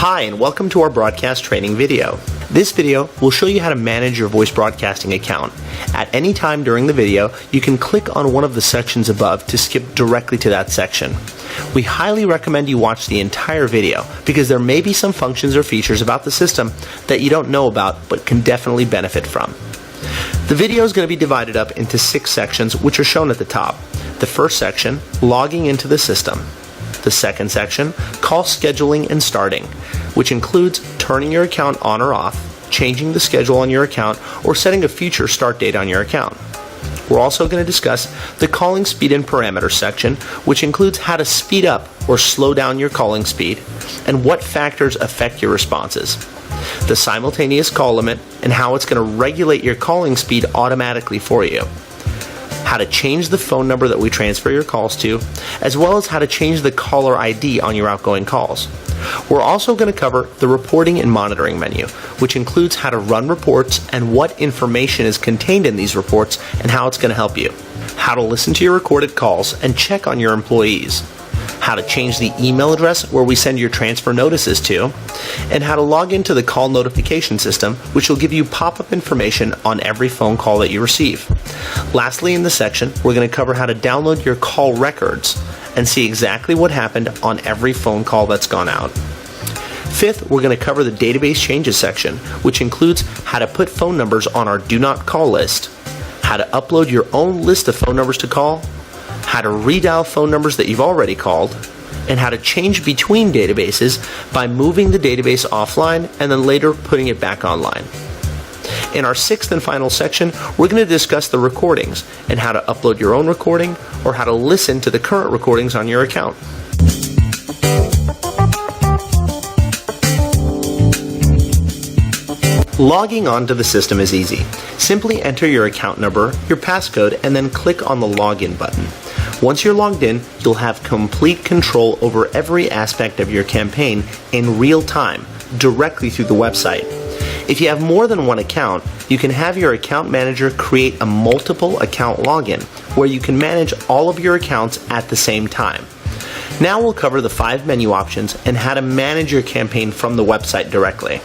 Hi, and welcome to our broadcast training video. This video will show you how to manage your voice broadcasting account. At any time during the video, you can click on one of the sections above to skip directly to that section. We highly recommend you watch the entire video because there may be some functions or features about the system that you don't know about but can definitely benefit from. The video is going to be divided up into 6 sections, which are shown at the top. The first section, logging into the system. The second section, call scheduling and starting, which includes turning your account on or off, changing the schedule on your account, or setting a future start date on your account. We're also going to discuss the calling speed and parameters section, which includes how to speed up or slow down your calling speed, and what factors affect your responses. The simultaneous call limit, and how it's going to regulate your calling speed automatically for you. How to change the phone number that we transfer your calls to, as well as how to change the caller ID on your outgoing calls. We're also going to cover the reporting and monitoring menu, which includes how to run reports and what information is contained in these reports and how it's going to help you. How to listen to your recorded calls and check on your employees. How to change the email address where we send your transfer notices to, and how to log into the call notification system, which will give you pop-up information on every phone call that you receive. Lastly, in this section, we're going to cover how to download your call records and see exactly what happened on every phone call that's gone out. Fifth, we're going to cover the database changes section, which includes how to put phone numbers on our do not call list, how to upload your own list of phone numbers to call, how to redial phone numbers that you've already called, and how to change between databases by moving the database offline and then later putting it back online. In our 6th and final section, we're going to discuss the recordings and how to upload your own recording or how to listen to the current recordings on your account. Logging onto the system is easy. Simply enter your account number, your passcode, and then click on the login button. Once you're logged in, you'll have complete control over every aspect of your campaign in real time, directly through the website. If you have more than one account, you can have your account manager create a multiple account login where you can manage all of your accounts at the same time. Now we'll cover the 5 menu options and how to manage your campaign from the website directly.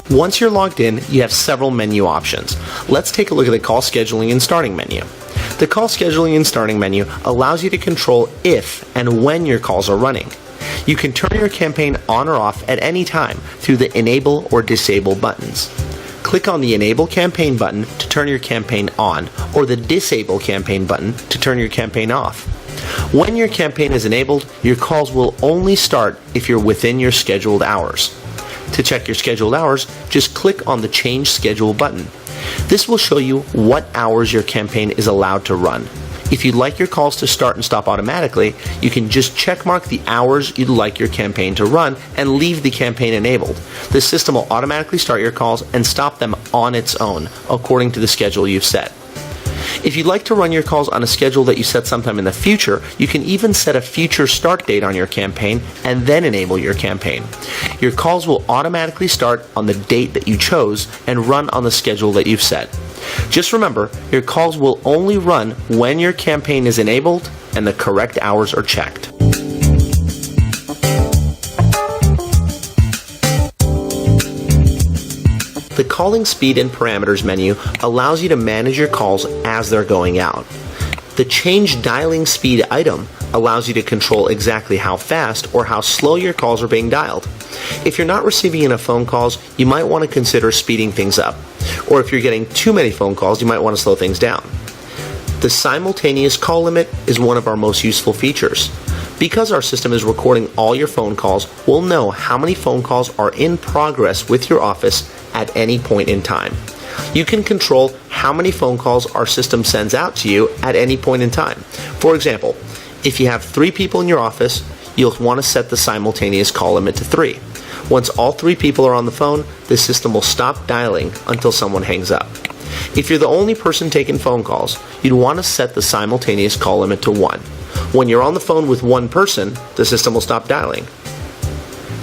Once you're logged in, you have several menu options. Let's take a look at the call scheduling and starting menu. The call scheduling and starting menu allows you to control if and when your calls are running. You can turn your campaign on or off at any time through the enable or disable buttons. Click on the enable campaign button to turn your campaign on, or the disable campaign button to turn your campaign off. When your campaign is enabled, your calls will only start if you're within your scheduled hours. To check your scheduled hours, just click on the Change Schedule button. This will show you what hours your campaign is allowed to run. If you'd like your calls to start and stop automatically, you can just checkmark the hours you'd like your campaign to run and leave the campaign enabled. The system will automatically start your calls and stop them on its own, according to the schedule you've set. If you'd like to run your calls on a schedule that you set sometime in the future, you can even set a future start date on your campaign and then enable your campaign. Your calls will automatically start on the date that you chose and run on the schedule that you've set. Just remember, your calls will only run when your campaign is enabled and the correct hours are checked. The calling speed and parameters menu allows you to manage your calls as they're going out. The change dialing speed item allows you to control exactly how fast or how slow your calls are being dialed. If you're not receiving enough phone calls, you might want to consider speeding things up. Or if you're getting too many phone calls, you might want to slow things down. The simultaneous call limit is one of our most useful features. Because our system is recording all your phone calls, we'll know how many phone calls are in progress with your office at any point in time. You can control how many phone calls our system sends out to you at any point in time. For example, if you have 3 people in your office, you'll want to set the simultaneous call limit to 3. Once all 3 people are on the phone, the system will stop dialing until someone hangs up. If you're the only person taking phone calls, you'd want to set the simultaneous call limit to 1. When you're on the phone with one person, the system will stop dialing.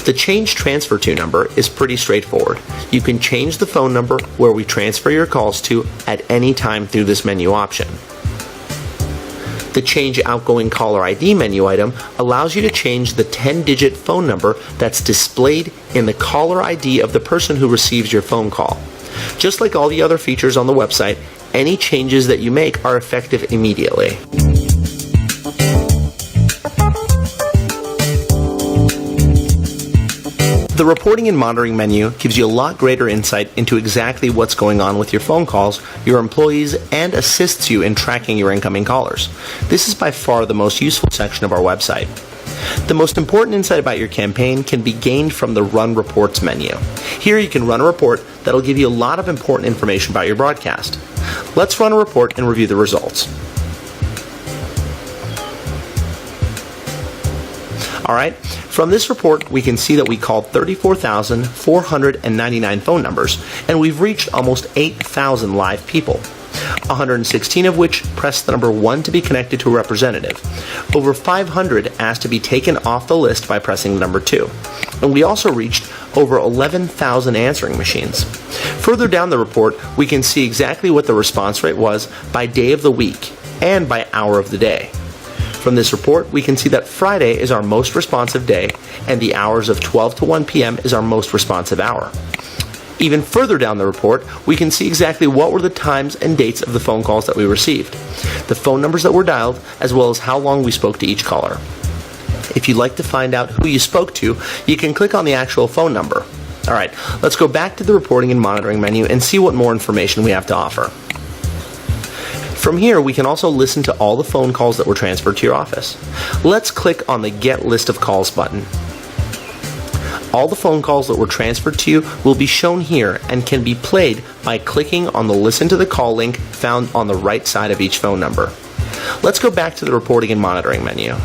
The change transfer to number is pretty straightforward. You can change the phone number where we transfer your calls to at any time through this menu option. The Change Outgoing Caller ID menu item allows you to change the 10-digit phone number that's displayed in the caller ID of the person who receives your phone call. Just like all the other features on the website, any changes that you make are effective immediately. The Reporting and Monitoring menu gives you a lot greater insight into exactly what's going on with your phone calls, your employees, and assists you in tracking your incoming callers. This is by far the most useful section of our website. The most important insight about your campaign can be gained from the Run Reports menu. Here you can run a report that'll give you a lot of important information about your broadcast. Let's run a report and review the results. Alright, from this report we can see that we called 34,499 phone numbers, and we've reached almost 8,000 live people, 116 of which pressed the number 1 to be connected to a representative. Over 500 asked to be taken off the list by pressing the number 2. And we also reached over 11,000 answering machines. Further down the report, we can see exactly what the response rate was by day of the week and by hour of the day. From this report, we can see that Friday is our most responsive day, and the hours of 12 to 1 p.m. is our most responsive hour. Even further down the report, we can see exactly what were the times and dates of the phone calls that we received, the phone numbers that were dialed, as well as how long we spoke to each caller. If you'd like to find out who you spoke to, you can click on the actual phone number. Alright, let's go back to the Reporting and Monitoring menu and see what more information we have to offer. From here, we can also listen to all the phone calls that were transferred to your office. Let's click on the Get List of Calls button. All the phone calls that were transferred to you will be shown here and can be played by clicking on the Listen to the Call link found on the right side of each phone number. Let's go back to the Reporting and Monitoring menu.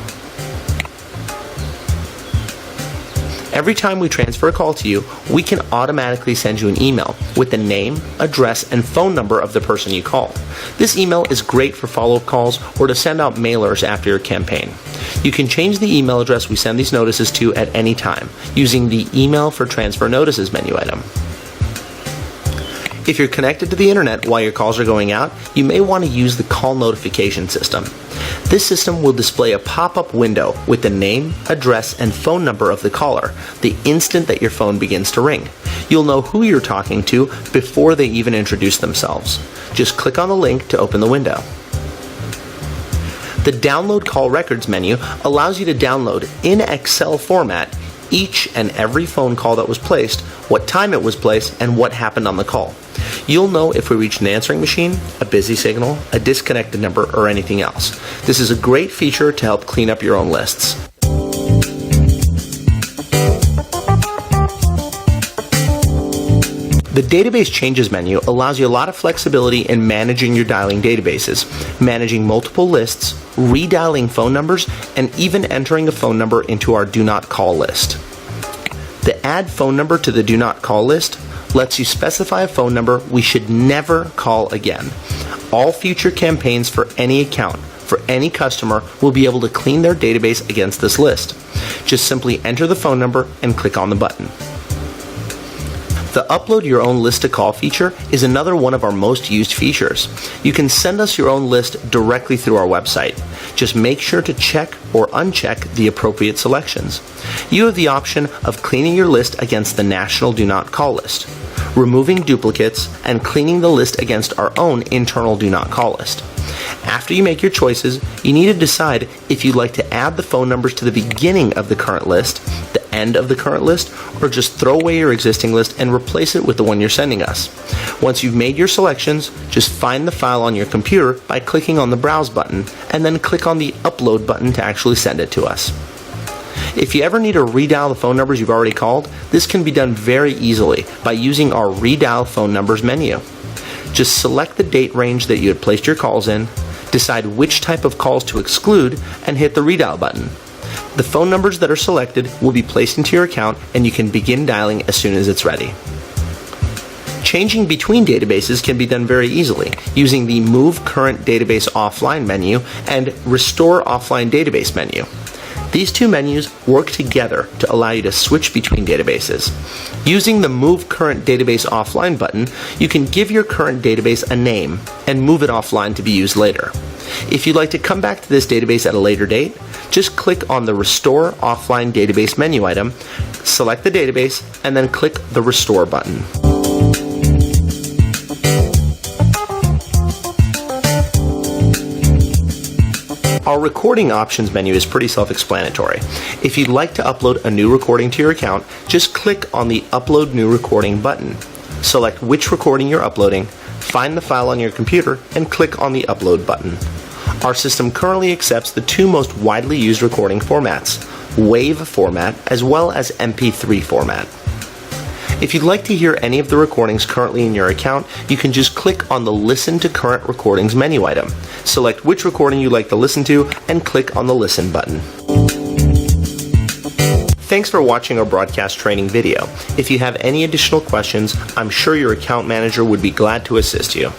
Every time we transfer a call to you, we can automatically send you an email with the name, address, and phone number of the person you call. This email is great for follow-up calls or to send out mailers after your campaign. You can change the email address we send these notices to at any time using the Email for Transfer Notices menu item. If you're connected to the internet while your calls are going out, you may want to use the call notification system. This system will display a pop-up window with the name, address, and phone number of the caller the instant that your phone begins to ring. You'll know who you're talking to before they even introduce themselves. Just click on the link to open the window. The Download Call Records menu allows you to download in Excel format each and every phone call that was placed, what time it was placed, and what happened on the call. You'll know if we reached an answering machine, a busy signal, a disconnected number, or anything else. This is a great feature to help clean up your own lists. The Database Changes menu allows you a lot of flexibility in managing your dialing databases, managing multiple lists, redialing phone numbers, and even entering a phone number into our Do Not Call list. The Add Phone Number to the Do Not Call list lets you specify a phone number we should never call again. All future campaigns for any account, for any customer, will be able to clean their database against this list. Just simply enter the phone number and click on the button. The Upload Your Own List to Call feature is another one of our most used features. You can send us your own list directly through our website. Just make sure to check or uncheck the appropriate selections. You have the option of cleaning your list against the National Do Not Call list, removing duplicates, and cleaning the list against our own internal Do Not Call list. After you make your choices, you need to decide if you'd like to add the phone numbers to the beginning of the current list, the end of the current list, or just throw away your existing list and replace it with the one you're sending us. Once you've made your selections, just find the file on your computer by clicking on the Browse button, and then click on the Upload button to actually send it to us. If you ever need to redial the phone numbers you've already called, this can be done very easily by using our Redial Phone Numbers menu. Just select the date range that you had placed your calls in, decide which type of calls to exclude, and hit the Redial button. The phone numbers that are selected will be placed into your account, and you can begin dialing as soon as it's ready. Changing between databases can be done very easily using the Move Current Database Offline menu and Restore Offline Database menu. These two menus work together to allow you to switch between databases. Using the Move Current Database Offline button, you can give your current database a name and move it offline to be used later. If you'd like to come back to this database at a later date, just click on the Restore Offline Database menu item, select the database, and then click the Restore button. Our recording options menu is pretty self-explanatory. If you'd like to upload a new recording to your account, just click on the Upload New Recording button. Select which recording you're uploading, find the file on your computer, and click on the Upload button. Our system currently accepts the two most widely used recording formats, WAV format as well as MP3 format. If you'd like to hear any of the recordings currently in your account, you can just click on the Listen to Current Recordings menu item. Select which recording you'd like to listen to and click on the Listen button. Thanks for watching our broadcast training video. If you have any additional questions, I'm sure your account manager would be glad to assist you.